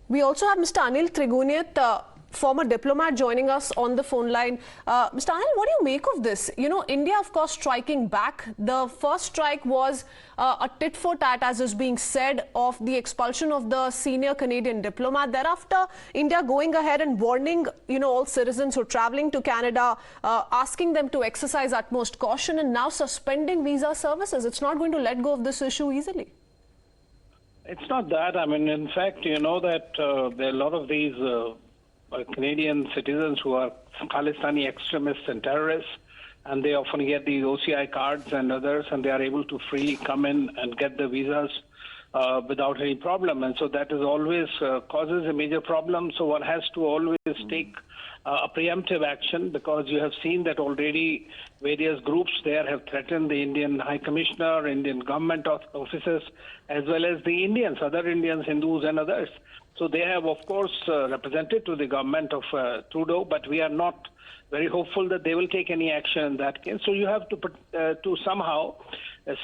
We also have Mr. Anil Trigunyat, former diplomat, joining us on the phone line. Mr. Anil, what do you make of this? You know, India, of course, striking back. The first strike was a tit for tat, as is being said, of the expulsion of the senior Canadian diplomat. Thereafter, India going ahead and warning, all citizens who are traveling to Canada, asking them to exercise utmost caution, and now suspending visa services. It's not going to let go of this issue easily. It's not that. I mean, in fact, you know that there are a lot of these Canadian citizens who are Khalistani extremists and terrorists, and they often get these OCI cards and others, and they are able to freely come in and get the visas without any problem. And so that is always causes a major problem. So one has to always take a preemptive action, because you have seen that already various groups there have threatened the Indian High Commissioner, Indian government officers, as well as the Indians, other Indians, Hindus and others. So they have, of course, represented to the government of Trudeau, but we are not very hopeful that they will take any action in that case. So you have to somehow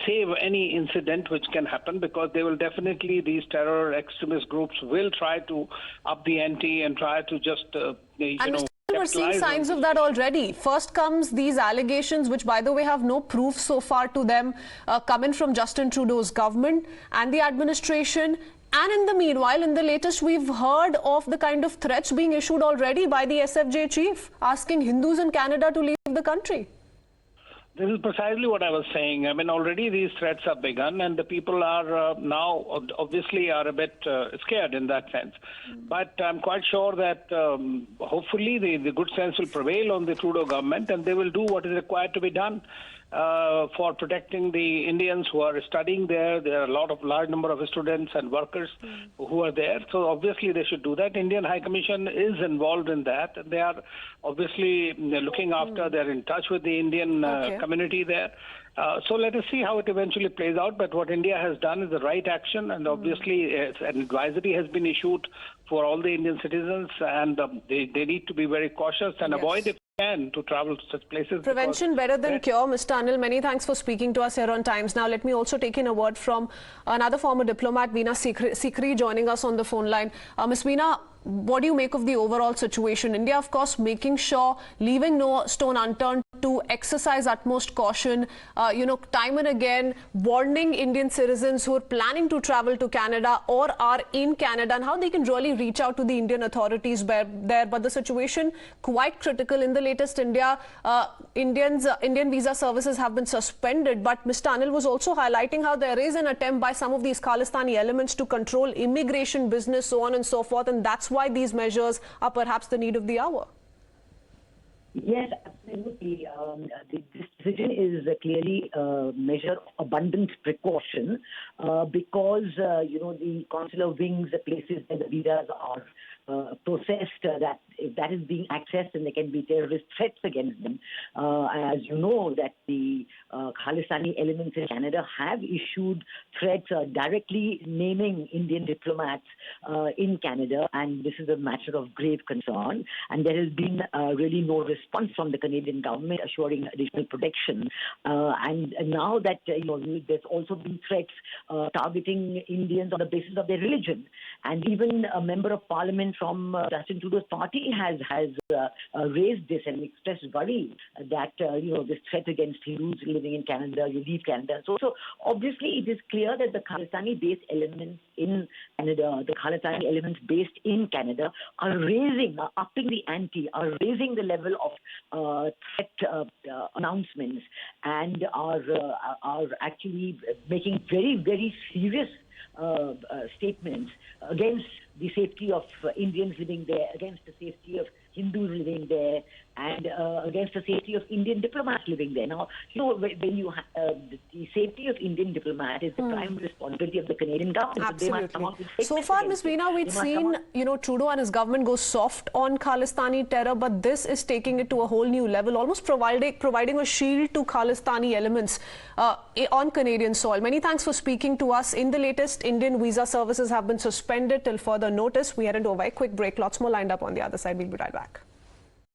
save any incident which can happen, because they will definitely, these terror extremist groups will try to up the ante and try to just, we're seeing signs of that already. First comes these allegations, which, by the way, have no proof so far to them, coming from Justin Trudeau's government and the administration. And in the meanwhile, in the latest, we've heard of the kind of threats being issued already by the SFJ chief, asking Hindus in Canada to leave the country. This is precisely what I was saying. I mean, already these threats have begun, and the people are now obviously are a bit scared in that sense. But I'm quite sure that hopefully the good sense will prevail on the Trudeau government, and they will do what is required to be done for protecting the Indians who are studying there. There are a large number of students and workers who are there. So obviously they should do that. Indian High Commission is involved in that. They are obviously looking after, they're in touch with the Indian community there. So let us see how it eventually plays out. But what India has done is the right action, and obviously an advisory has been issued for all the Indian citizens, and they need to be very cautious and avoid, if can, to travel to such places. Prevention better than cure. Mr. Anil, many thanks for speaking to us here on Times Now. Let me also take in a word from another former diplomat, Veena Sikri, joining us on the phone line. Ms. Veena, what do you make of the overall situation? India, of course, making sure, leaving no stone unturned to exercise utmost caution, time and again, warning Indian citizens who are planning to travel to Canada or are in Canada, and how they can really reach out to the Indian authorities there. But the situation quite critical. In the latest Indian visa services have been suspended. But Mr. Anil was also highlighting how there is an attempt by some of these Khalistani elements to control immigration business, so on and so forth, and that's why these measures are perhaps the need of the hour. Yes, absolutely. This decision is clearly a measure of abundant precaution because, the consular wings, the places where the visas are processed, that if that is being accessed, and there can be terrorist threats against them. As you know, that the Khalistani elements in Canada have issued threats directly naming Indian diplomats in Canada, and this is a matter of grave concern. And there has been really no response from the Canadian government assuring additional protection. And now that there's also been threats targeting Indians on the basis of their religion, and even a member of Parliament from Justin Trudeau's party has raised this and expressed worry that this threat against Hindus living in Canada, you leave Canada. So obviously it is clear that the Khalistani-based elements in Canada, the Khalistani elements based in Canada, are upping the ante, are raising the level of threat announcements, and are actually making very, very serious statements against the safety of Indians living there, against the safety of Hindus living there, and against the safety of Indian diplomats living there. Now, when you the safety of Indian diplomats is the prime responsibility of the Canadian government. Absolutely. So far, Ms. Veena, we've seen, Trudeau and his government go soft on Khalistani terror, but this is taking it to a whole new level, almost providing a shield to Khalistani elements on Canadian soil. Many thanks for speaking to us. In the latest, Indian visa services have been suspended till further notice. We head into a very quick break. Lots more lined up on the other side. We'll be right back.